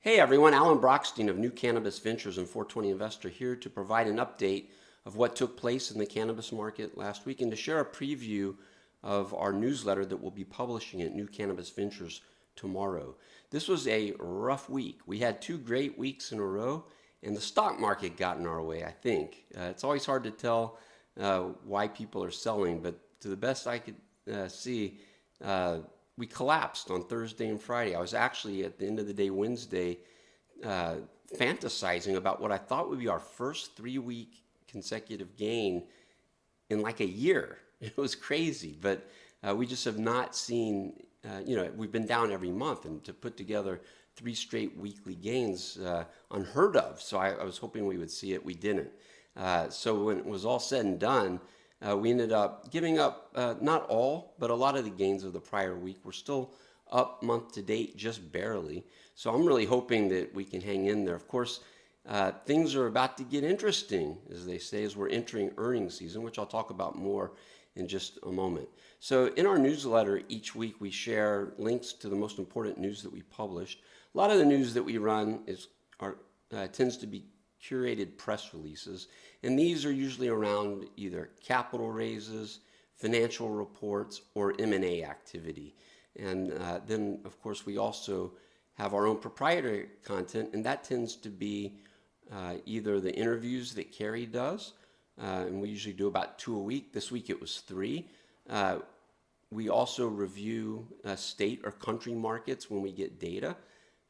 Hey everyone, Alan Brochstein of New Cannabis Ventures and 420 Investor here to provide an update of what took place in the cannabis market last week and to share a preview of our newsletter that we'll be publishing at New Cannabis Ventures tomorrow. This was a rough week. We had 2 great weeks in a row and the stock market got in our way, I think. It's always hard to tell why people are selling, but to the best I could see, we collapsed on Thursday and Friday. I was actually at the end of the day, Wednesday, fantasizing about what I thought would be our first 3-week consecutive gain in like a year. It was crazy, but we just have not seen, we've been down every month, and to put together 3 straight weekly gains, unheard of. So I was hoping we would see it. We didn't. So when it was all said and done, we ended up giving up not all, but a lot of the gains of the prior week. We're still up month to date, just barely. So I'm really hoping that we can hang in there. Of course, things are about to get interesting, as they say, as we're entering earnings season, which I'll talk about more in just a moment. So in our newsletter each week, we share links to the most important news that we published. A lot of the news that we run tends to be curated press releases, and these are usually around either capital raises, financial reports, or M&A activity. And then, of course, we also have our own proprietary content, and that tends to be either the interviews that Carrie does, and we usually do about 2 a week. This week it was 3. We also review state or country markets when we get data,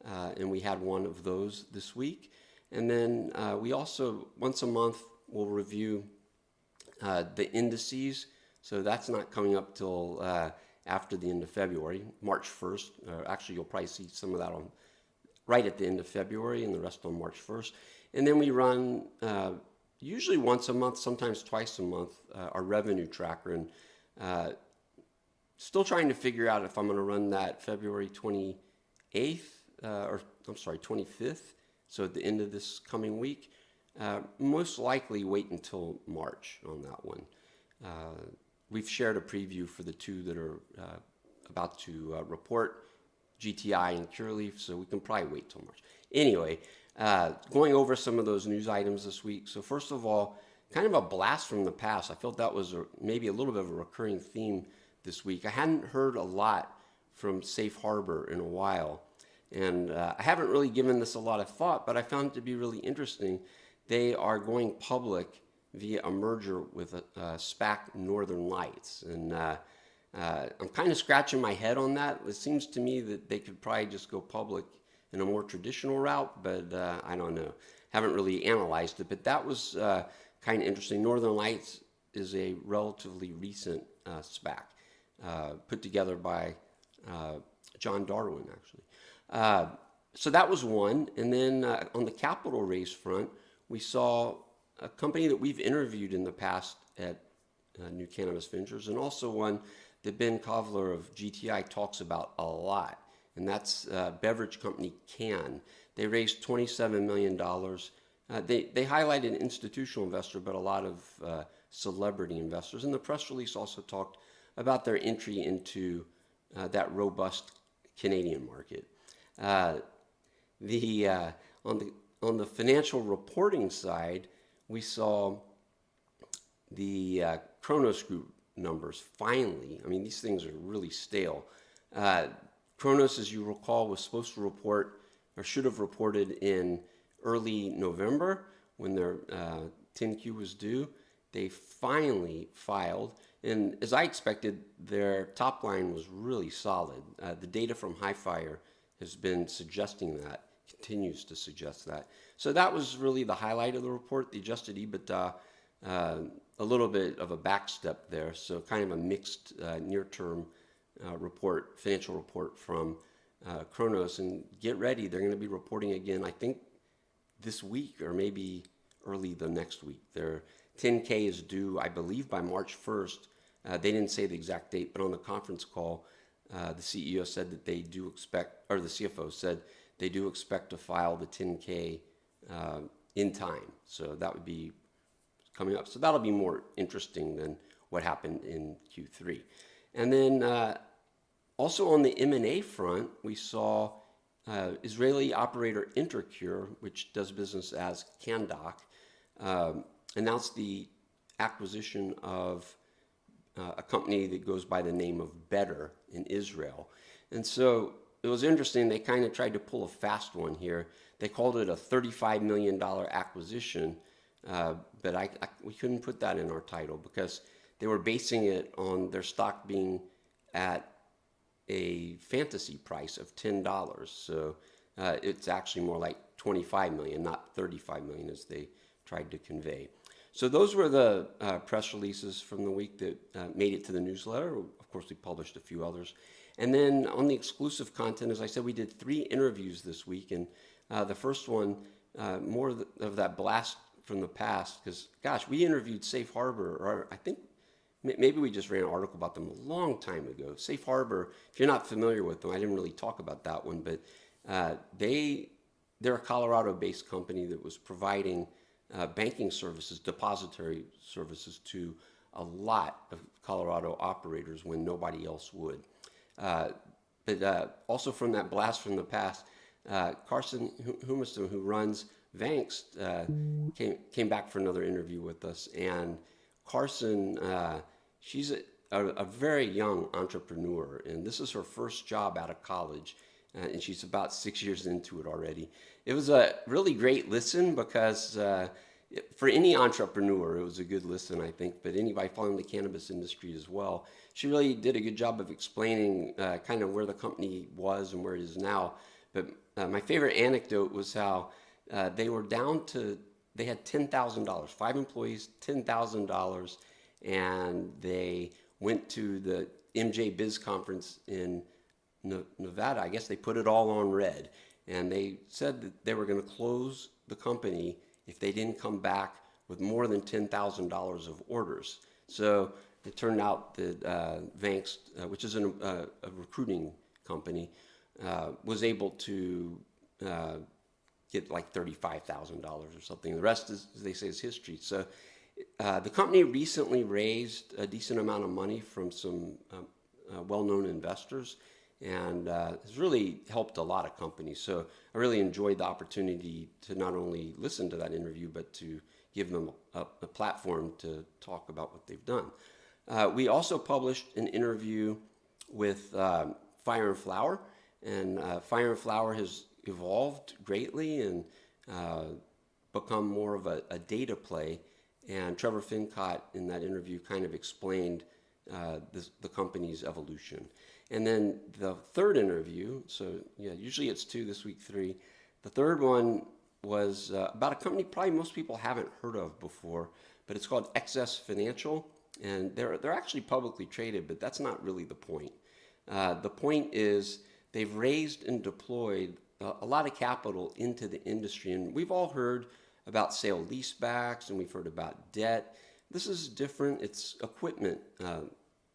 and we had one of those this week. And then we also, once a month, will review the indices. So that's not coming up till after the end of February, March 1st. Actually, you'll probably see some of that right at the end of February and the rest on March 1st. And then we run usually once a month, sometimes twice a month, our revenue tracker. And still trying to figure out if I'm going to run that February 28th, 25th. So at the end of this coming week, most likely wait until March on that one. We've shared a preview for the 2 that are about to report, GTI and Cureleaf, so we can probably wait till March. Anyway, going over some of those news items this week. So first of all, kind of a blast from the past. I felt that was maybe a little bit of a recurring theme this week. I hadn't heard a lot from Safe Harbor in a while. And I haven't really given this a lot of thought, but I found it to be really interesting. They are going public via a merger with SPAC Northern Lights. And I'm kind of scratching my head on that. It seems to me that they could probably just go public in a more traditional route, but I don't know. Haven't really analyzed it, but that was kind of interesting. Northern Lights is a relatively recent SPAC put together by John Darwin, actually. So that was one. And then on the capital raise front, we saw a company that we've interviewed in the past at New Cannabis Ventures, and also one that Ben Kovler of GTI talks about a lot, and that's beverage company Cann. They raised $27 million. They highlighted an institutional investor, but a lot of celebrity investors. And the press release also talked about their entry into that robust Canadian market. On the financial reporting side, we saw the Kronos Group numbers finally. I mean, these things are really stale. Kronos, as you recall, was supposed to report, or should have reported in early November when their 10Q was due. They finally filed, and as I expected, their top line was really solid. The data from Highfire has been suggesting that, continues to suggest that. So that was really the highlight of the report, the adjusted EBITDA, a little bit of a backstep there. So kind of a mixed near-term report, financial report from Kronos. And get ready, they're going to be reporting again, I think, this week or maybe early the next week. Their 10K is due, I believe, by March 1st. They didn't say the exact date, but on the conference call, the CEO said that they do expect, or the CFO said they do expect to file the 10K in time. So that would be coming up. So that'll be more interesting than what happened in Q3. And then also on the M&A front, we saw Israeli operator Intercure, which does business as Candoc, announced the acquisition of a company that goes by the name of Better in Israel. And so it was interesting. They kind of tried to pull a fast one here. They called it a $35 million acquisition, but we couldn't put that in our title because they were basing it on their stock being at a fantasy price of $10. So it's actually more like 25 million, not 35 million as they tried to convey. So those were the press releases from the week that made it to the newsletter. Of course, we published a few others. And then on the exclusive content, as I said, we did 3 interviews this week. And the first one, more of that blast from the past, because, gosh, we interviewed Safe Harbor, or I think maybe we just ran an article about them a long time ago. Safe Harbor, if you're not familiar with them, I didn't really talk about that one, but they're a Colorado-based company that was providing banking services, depository services to a lot of Colorado operators when nobody else would. But also from that blast from the past, Carson Humiston, who runs Vanks, came back for another interview with us. And Carson, she's a very young entrepreneur, and this is her first job out of college, and she's about 6 years into it already. It was a really great listen because for any entrepreneur, it was a good listen, I think, but anybody following the cannabis industry as well. She really did a good job of explaining kind of where the company was and where it is now. But my favorite anecdote was how they were down to, they had $10,000, 5 employees, $10,000, and they went to the MJ Biz conference in Nevada. I guess they put it all on red, and they said that they were going to close the company if they didn't come back with more than $10,000 of orders. So it turned out that Vanks, which is a recruiting company, was able to get like $35,000 or something. The rest, is, as they say, is history. So the company recently raised a decent amount of money from some well-known investors, and has really helped a lot of companies. So I really enjoyed the opportunity to not only listen to that interview, but to give them a platform to talk about what they've done. We also published an interview with Fire and Flower, and Fire and Flower has evolved greatly and become more of a data play. And Trevor Fincott in that interview kind of explained the company's evolution. And then the third interview, so yeah, usually it's 2, this week 3. The third one was about a company probably most people haven't heard of before, but it's called XS Financial, and they're actually publicly traded, but that's not really the point. The point is they've raised and deployed a lot of capital into the industry, and we've all heard about sale leasebacks, and we've heard about debt. This is different. It's equipment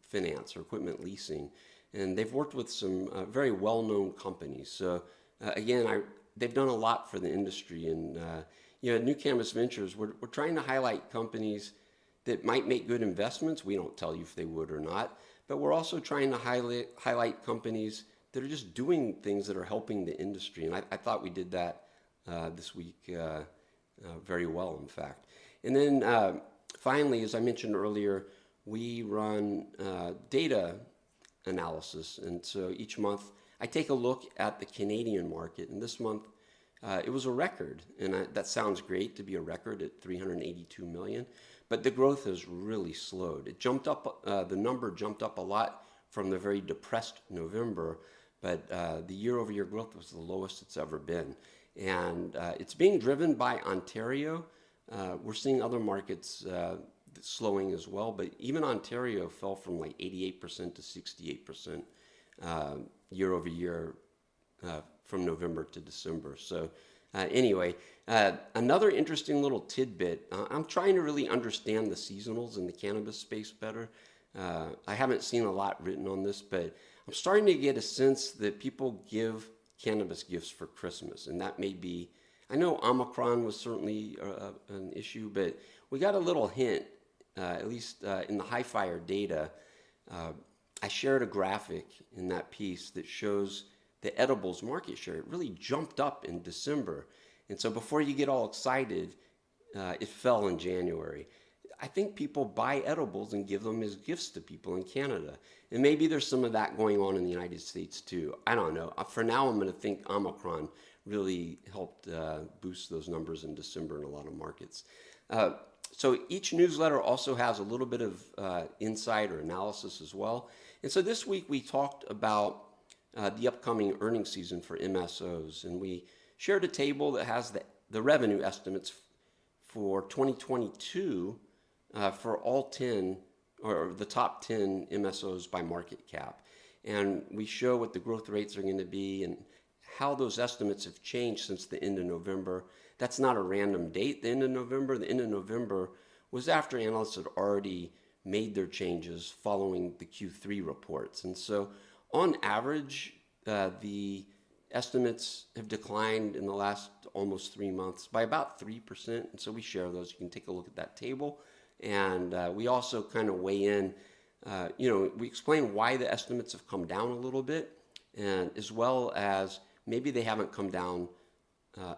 finance or equipment leasing, and they've worked with some very well-known companies. So again, they've done a lot for the industry, and at New Cannabis Ventures, we're trying to highlight companies that might make good investments. We don't tell you if they would or not, but we're also trying to highlight companies that are just doing things that are helping the industry, and I thought we did that this week very well, in fact. And then finally, as I mentioned earlier, we run data analysis, and so each month I take a look at the Canadian market, and this month it was a record, and that sounds great to be a record at 382 million, but the growth has really slowed. It jumped up, the number jumped up a lot from the very depressed November, but the year-over-year growth was the lowest it's ever been. And it's being driven by Ontario. We're seeing other markets slowing as well, but even Ontario fell from like 88% to 68% year over year from November to December. So anyway, another interesting little tidbit. I'm trying to really understand the seasonals in the cannabis space better. I haven't seen a lot written on this, but I'm starting to get a sense that people give cannabis gifts for Christmas, and that may be, I know Omicron was certainly an issue, but we got a little hint, at least in the Hi-Fire data. I shared a graphic in that piece that shows the edibles market share. It really jumped up in December. And so before you get all excited, it fell in January. I think people buy edibles and give them as gifts to people in Canada. And maybe there's some of that going on in the United States too. I don't know. For now, I'm going to think Omicron really helped boost those numbers in December in a lot of markets. So each newsletter also has a little bit of insight or analysis as well. And so this week we talked about the upcoming earnings season for MSOs, and we shared a table that has the revenue estimates for 2022 for all 10 or the top 10 MSOs by market cap. And we show what the growth rates are going to be and how those estimates have changed since the end of November. That's not a random date, the end of November. The end of November was after analysts had already made their changes following the Q3 reports. And so on average, the estimates have declined in the last almost 3 months by about 3%. And so we share those. You can take a look at that table. And we also kind of weigh in, we explain why the estimates have come down a little bit, and as well as maybe they haven't come down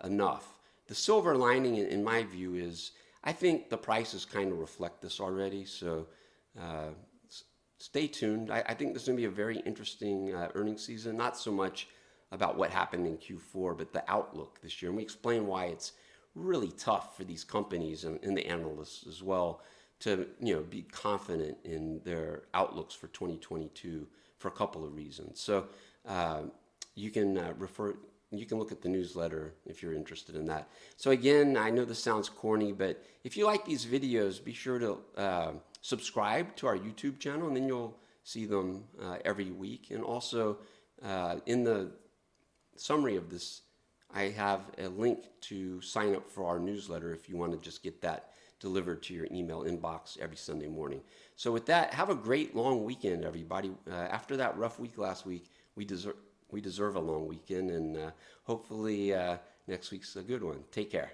enough. The silver lining, in my view, is I think the prices kind of reflect this already. So stay tuned. I think this is going to be a very interesting earnings season, not so much about what happened in Q4, but the outlook this year. And we explain why it's really tough for these companies and the analysts as well to be confident in their outlooks for 2022 for a couple of reasons. So you can look at the newsletter if you're interested in that. So again, I know this sounds corny, but if you like these videos, be sure to subscribe to our YouTube channel, and then you'll see them every week. And also in the summary of this, I have a link to sign up for our newsletter if you want to just get that delivered to your email inbox every Sunday morning. So with that, have a great long weekend, everybody. After that rough week last week, we deserve a long weekend, and hopefully next week's a good one. Take care.